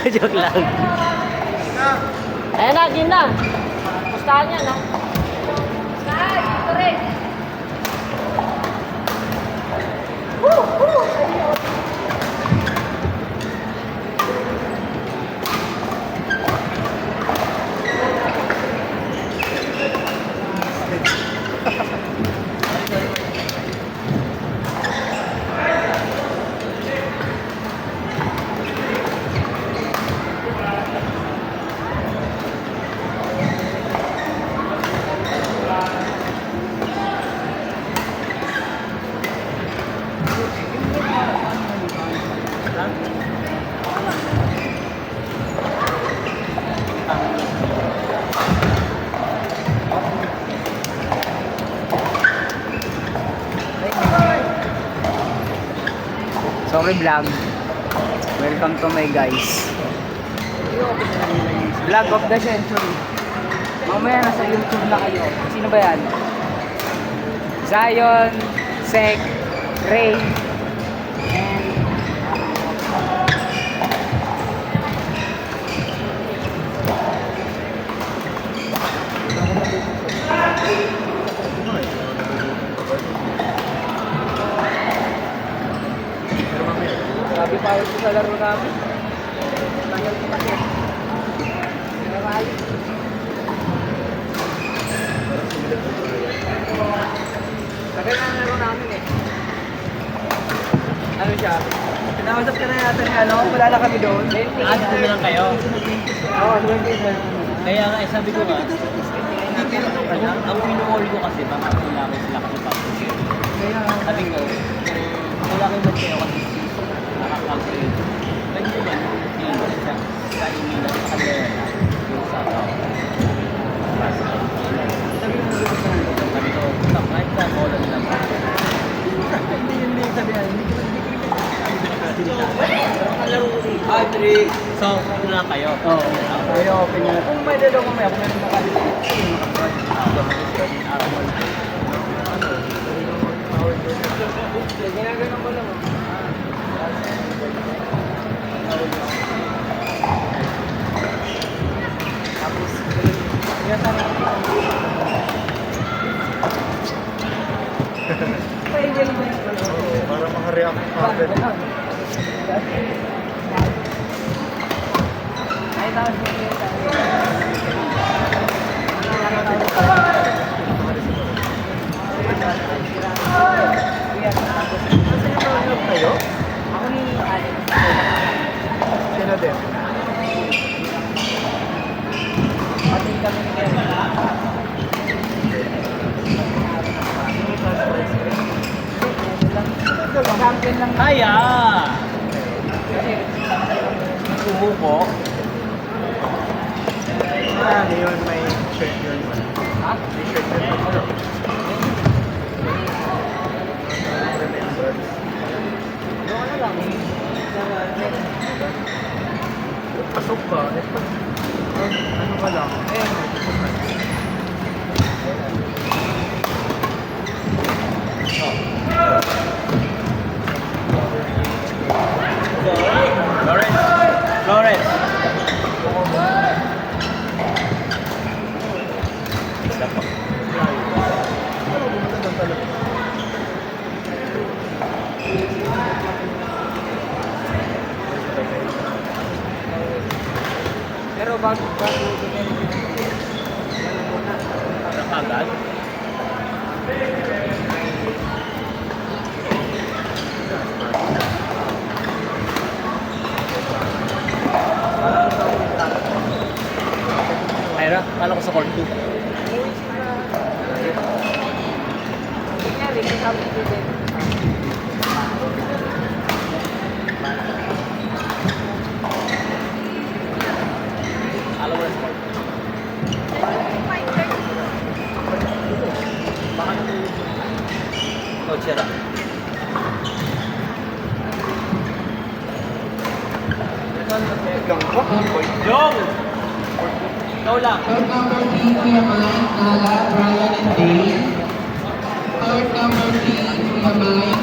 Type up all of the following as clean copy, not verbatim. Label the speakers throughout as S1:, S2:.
S1: Joke lang. Ayan na, game na. Pustahan yan, ha? Pustahan, ito rin.
S2: Sorry vlog. Welcome to my guys. Vlog of the century. Mamaya nasa YouTube na kayo. Sino ba yan? Zion, Sek, Ray, and sabi pa ako sa laro namin. Tagal ko kasi. Sinarali. Tagal na laro namin eh. Ano siya? Pinausap ka na yata ni ano? Wala na kami doon.
S1: Dito na lang kayo.
S2: Oo, 20 na.
S1: Kaya nga, sabi ko nga, ang pinuhol ko kasi, baka kailangan sila kasi pag-share. Sabi ko, kailangan mo kayo kasi nakakag-share. Ganyan ba? Hindi ko siya. Sa email at sa kanila yung sa sabi ko, kahit na molan lang.
S2: Hindi yun yung sabihan.
S1: So, ito na kayo.
S2: Oo. Kaya open na. Kung may dalo ko may ako meron makalipit. Ginaganon ko lang. Tapos, kaya sana
S3: Para makareact agad.
S2: ay tapos
S3: Kayo?
S2: ako ni Alex.
S3: Sino din?
S2: Pati kami ni Kevin. Champion lang.
S1: Kaya! Sumuko.
S3: Ano yun? May shirt yun.
S2: Ha?
S3: May shirt yun. Ano? Remembrance.
S2: Yung ano lang.
S3: Pasok ka. Ano ka lang?
S1: Lawrence! Lawrence!
S2: Pero bago
S1: Nakagad? Mayra, kala ko sa court 2.
S2: Kunyari, kasama ko din.
S1: Alam mo na sa court. Baka coach siya lang. Jong! Ikaw lang.
S4: Third number 3, Kuya Mike, Nala, Brian, and Dane. Third number 3, Kuya Mike,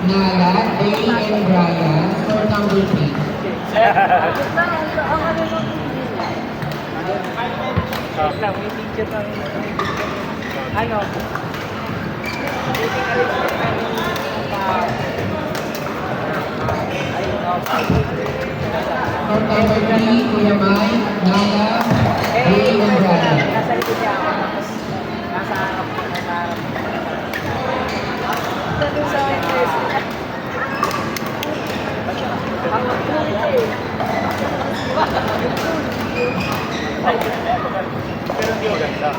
S4: Nala, Dane, and Brian. Third number 3.
S2: Ang ano nung wait lang, may picture lang. Ano?
S4: Court number 3, Kuya Mike, Naya, Ray, and Brian.
S2: Nasa likod niya ako, tapos nasa harap ko, nasa harap ko. Ito dun sa interest niya. Ang mag-ulit eh.
S3: Pero hindi maganda.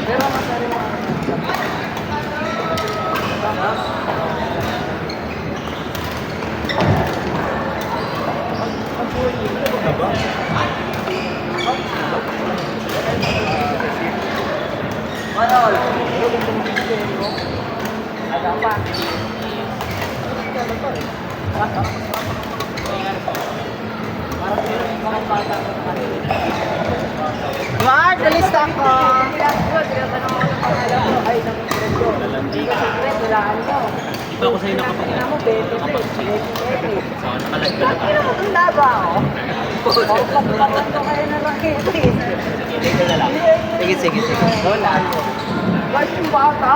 S2: Pero masari mo.
S3: Ano ba?
S2: Manol! Ada pa. Parang bata ko
S1: Mark, nalista ko!
S2: tinatanong ako ng pangalan mo. Ay, ng friend ko. Hindi ko secret, walaan mo.
S1: Iba ko sa'yo
S2: Tingnan mo, 20.
S1: So, nakalag ka na ba?
S2: Tingnan mo, kung laba ako. Pagpagpagan ko kayo na rakete.
S1: Sige na lang. Sige.
S2: Wala ko. Guys, yung bata,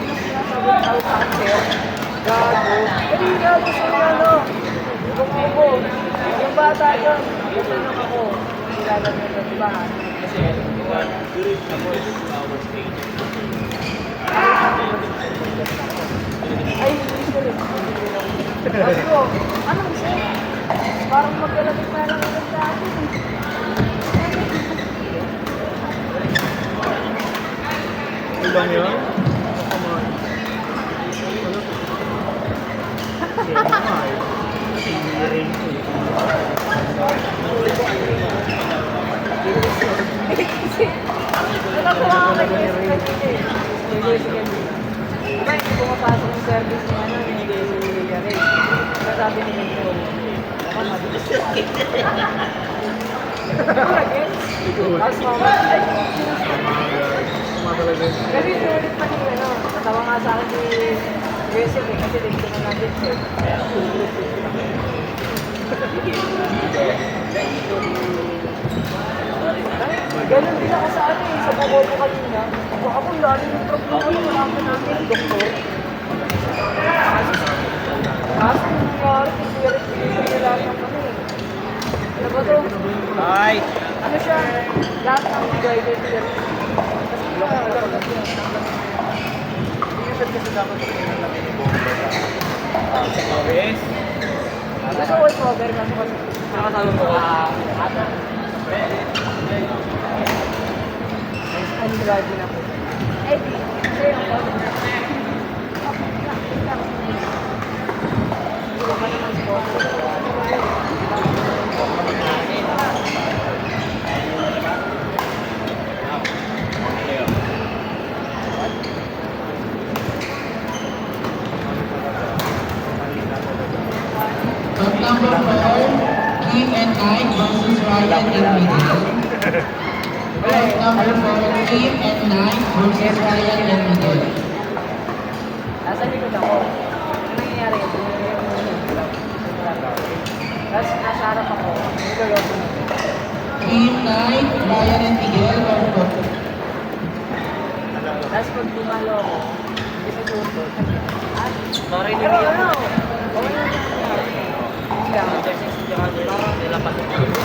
S2: yung sinasabi ng Alcancer, gago. Hindi gago sa ano. Gumubo. Yung bata yun, natanong ako. Kilala niyo ito, di ba? Kasi, ay, hindi ko rin. Sabi ko, anong gusto mo? Parang magkalamig na lang ulit sa akin.
S3: Ilang yun? Come on. Yan nga eh. Tingin ko eh.
S2: Kasi, nakakuha ako nag-respect eh. Diba, hindi pumapasok yung service niya, ano, hindi siya rin. Sabi ni Mito, naman mabilis siya. Tapos mama, ay,
S3: Tama talaga yun.
S2: kasi sulit pa niya, ano, natawa nga sa akin si Grayson eh, kasi dito na natin siya. Ganun din ako sa ano eh, sa Bogobo kanina. Ako lalim yung problema yung namin namin, doktor. Kaso yung nangyari, pinag-pinag ng kami. Ano ba to?
S1: Hi!
S2: Ano siya? Lahat ng guided care. Kasi wala ka lang.
S3: Minsan kasi dapat tingnan natin yung buong
S1: Yes.
S2: Gusto ko i-cover kasi
S1: Nakasama mo ka.
S2: ano grabe na po. Eh, di. Kasi yung cover. Hindi ko pa naman sponsor.
S4: Court number 4, Kim and Ike versus Ryan and Miguel. Court number 4, Kim and Ike versus Ryan and Miguel.
S2: Nasa likod ako. Ano nangyayari? Tapos nasa harap ako. Niloloko na.
S4: Kim, Ike, Ryan and Miguel or both?
S2: Tapos pag dumalo ako, hindi sa susunod.
S1: Sorry,
S2: Pero ano? Okay lang. Hindi lang.
S1: Nilapas ko.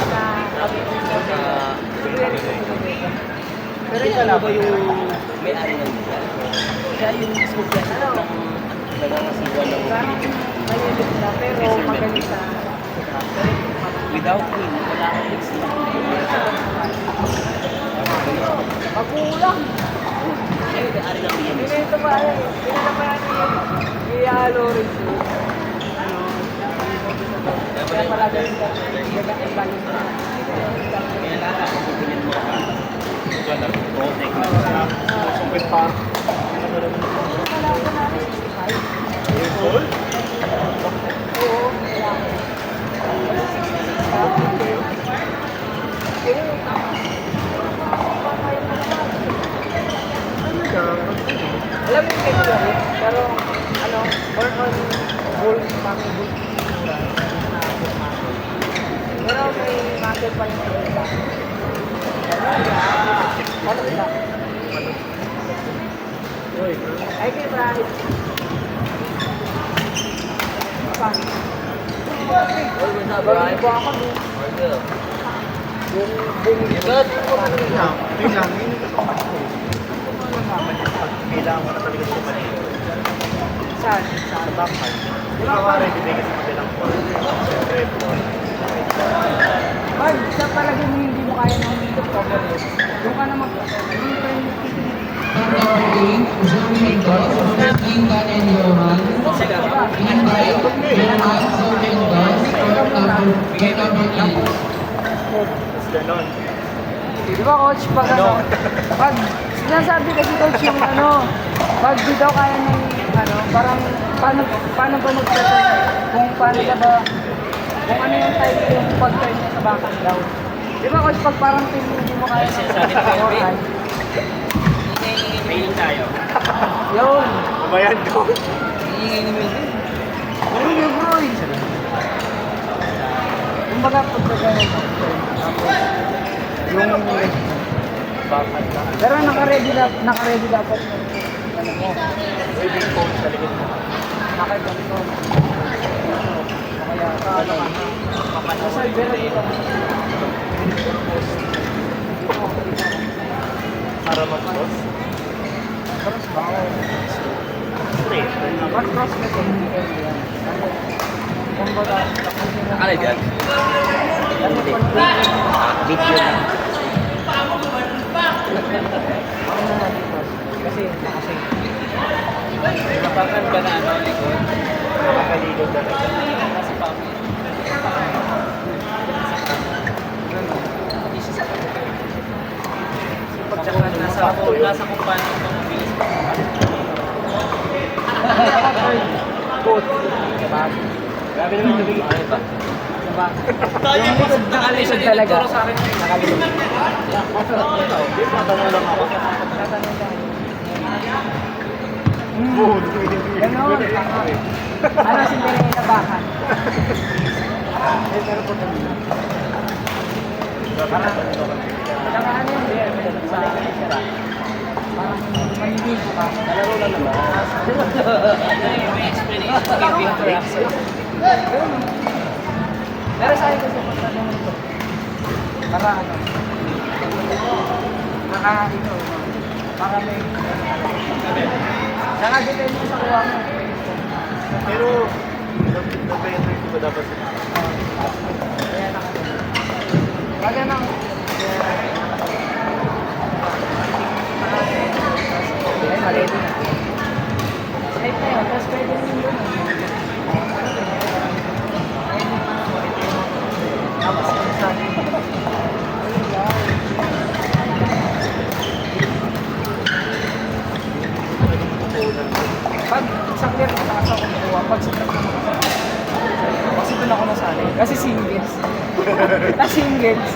S2: Na kami kung sa
S1: Pero ikaw na ba yung may-ari ng lugar?
S2: siya yung mismo dyan. Ano?
S1: Nangangasiwa ng
S2: Parang malilit na pero magaling sa
S1: without him, wala akong next na.
S2: magulang.
S1: Siya yung may-ari ng BNS.
S2: Pinito pa yan. Pinanapayan niya kaya Lawrence. Ano? Kaya pala ganun ka. Gagang balik na.
S1: Kaya lahat ako pipilin mo ka. Gold neck na.
S3: Sumpit pa.
S2: Wala ko na 65.
S3: Years old?
S2: Oo, wala ko. Pero yung alam mo yung kaibigan, pero ano, more on gold, family gold. step pa yung nakita. Ano ba? Ay, kay Brian. Paano? Bago ba ako? Yung
S1: Good.
S3: Yun lang, yun yung gusto ko. Kung malalaman yun, pag kailangan mo na talaga siya mali.
S2: Saan?
S3: Sa backhand. Di ba ka ready din kasi madalang po. Siyempre,
S2: Pag sa palagay mo hindi mo kaya ng cover doon ka na
S4: From number 8, Zoe Mendoz versus Linda and Johan. Linda, Johan, Zoe Mendoz for number 8.
S3: tapos ganon.
S2: Di ba coach, pag pag sinasabi kasi coach yung pag di daw kaya ng parang paano ba mag-settle kung paano ka ba, kung ano yung type yung pag-turn niya sa backhand daw. Di ba coach, pag parang hindi mo kaya ng
S1: Sinasabi ni Kelvin.
S2: forehand,
S1: Pailing tayo.
S2: yun.
S3: Babayan ko.
S1: Hihingay ni Melvin.
S2: Ano yung bro? Kumbaga pag gano'n yung
S3: Backhand na.
S2: pero naka-ready dapat yung ano mo.
S3: Pwede ko sa likod mo.
S2: Naka-control. Kaya nasa pero dito.
S3: Para mag-cross.
S2: Cross ba?
S3: Straight.
S2: Mag-cross na ito. Kumbaga,
S1: Ano dyan? Hindi. Video na.
S2: ako na nag-cross. Kasi nakasave.
S1: Napakan ka na likod.
S3: Nakakaligod na rin.
S1: Nasa pami. Pagtsaka nasa kung paano ito mabilis.
S2: Both. Grabe naman ito bigay.
S1: Ano ba?
S2: Diba? Yung likod, nakalikod talaga. Nakalikod.
S3: Hindi, matanong lang ako.
S2: Tatanong lang.
S3: Oo,
S2: Ganon. Ano si Berena Bakan? Pero po kami. Parang ano yun? Sa parang manibig pa.
S3: Laro lang naman.
S1: May explanation. Giving tricks.
S2: Pero sa akin kasi pagtanong ito, para ano, ito, para may, nakadepende mo sa kuha mo.
S3: Pero, nag-better ko ba dapat sa
S2: Kaya nakadepende. Pag ano, malito na. Safe na yun, tapos pwede rin yun. Tapos sa akin. Pag sa clear ko, takas ako nakuha. Pag sa clear ko, kasi doon ako nasali. Kasi singles. Singles.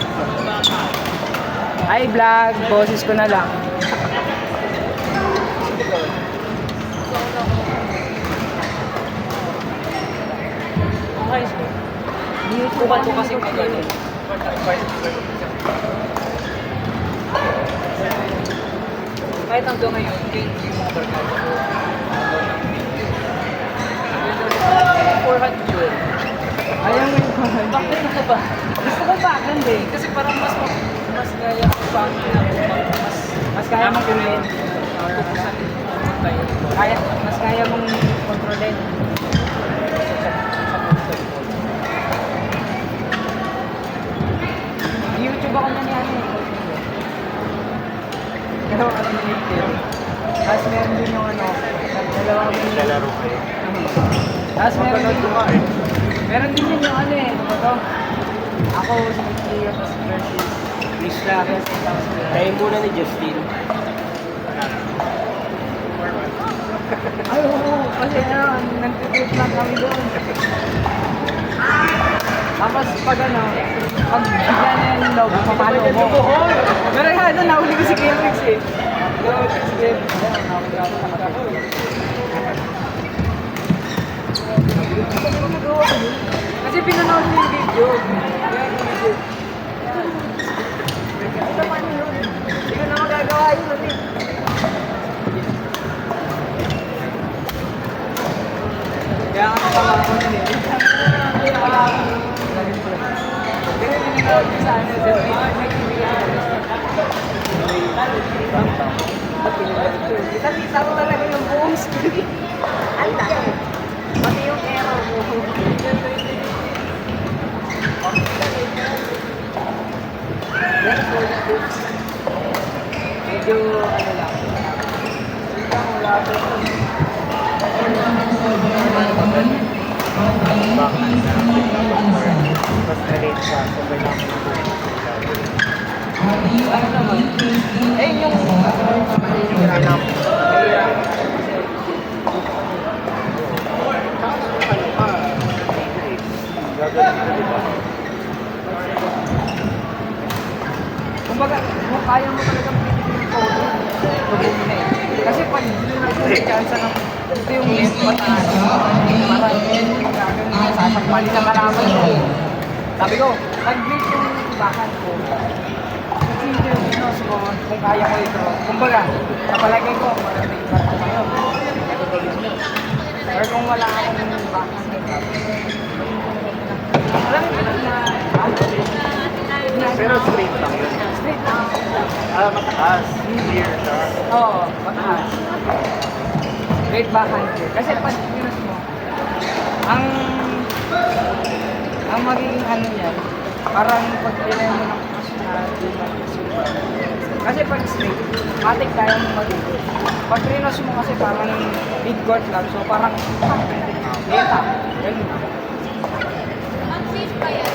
S2: Ay, vlog. Boses ko na lang.
S1: Okay. Bukan ko kasi magano. Kahit hanggang ngayon, yung mga barkada ko, 400 yun.
S2: Ayaw mo yung
S1: Bakit na ba?
S2: gusto ko backhand eh.
S1: Kasi parang mas gaya ko pa
S2: Mas kaya mong gawin.
S1: tukusan tayo.
S2: Mas kaya mong kontrolin. YouTube ako na niya eh. Pero ano na YouTube. Tapos meron din yung dalawang
S3: lalaro kayo.
S2: Tapos meron
S3: Mapanood
S2: din
S3: ko nga eh.
S2: meron din yun yung ano ba to? Ako, si Leo, tapos versus Krishna, tapos
S1: Tayo muna ni Justin.
S2: ay, oo, kasi nag-trip lang kami doon. Tapos pag pag bigla na yung loob, papalo mo. Pero doon, nahuli ko si Kuya Mix eh. Nahuli ko si Kuya Mix. Nahuli ako sa mata ko eh. Kasi pinanood ko yung video. Kaya ako nag pinapanood ko sa ano, sir. May TV kasi kita ko talaga yung buong screen. Ang laki. Pati yung error mo. Medyo ano lang. Wala ko.
S3: Mas na-late siya, so kailangan ko
S2: Ano naman? Eh, yung...
S3: hirap.
S2: Kumbaga, kung kaya mo talagang pilitin yung photo, gawin mo na eh. Kasi pag dinunod mo yung chance ng ito yung left mataas, parang gagawin mo sasakpali na kalaman mo. Sabi ko, nag-bleed yung bakan ko. Kasi hindi yung pinos ko, kung kaya ko ito. Kumbaga, napalagay ko, maraming ibat ko ngayon. Pero kung wala akong bakan, alam mo na,
S3: Pero straight lang yun.
S2: straight lang.
S3: Mataas. Clear siya.
S2: Oo, mataas. Great backhand ko. Kasi pag pinos mo, ang magiging ano yan, parang pag pinay mo ng push na di ba, kasi pag straight, matik kaya mo mag-ikot. Pag pinos mo kasi parang big court lang, so parang beta, ganun.
S5: Mag-safe pa yan.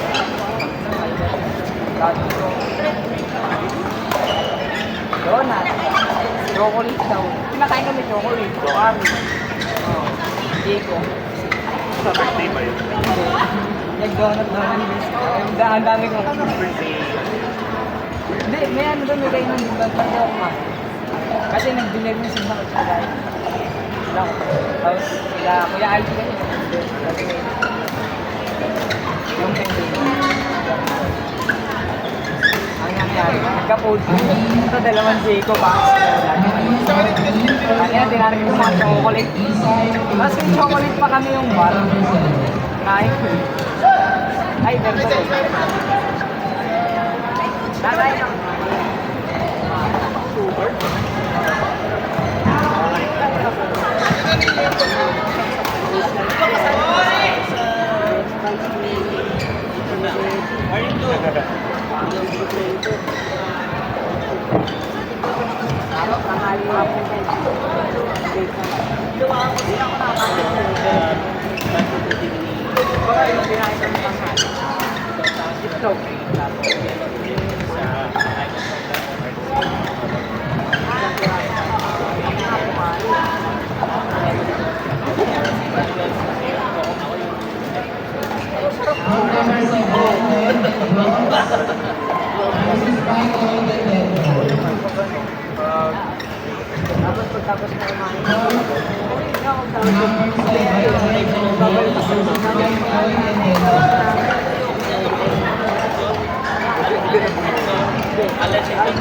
S2: Dati ko, donut, chocolate daw. Pinakain kami chocolate, kami. Oo, hindi ko.
S3: Sa birthday ba yun?
S2: Nag-donut naman guys. Ang dami ko.
S3: Birthday.
S2: Hindi, may ano doon, may kayo ng donut pa daw ma. Kasi nag-deliver na sila sa kagay. Sila ko. Tapos sila, Kuya Aldi kayo. Kasi yung pending. Ang nangyari, nagka-fold ko. Ito dalawang Jayco box. Kaya tinanong ko mga chocolate. Tapos yung chocolate pa kami yung bar. Kain ko. Ay, dito. Nanay lang. Super. Ano, tanghali nga po kayo. Baka yung pinahin ng tanghali. Ito. Tapos pagtapos na kumain,
S4: Number 7.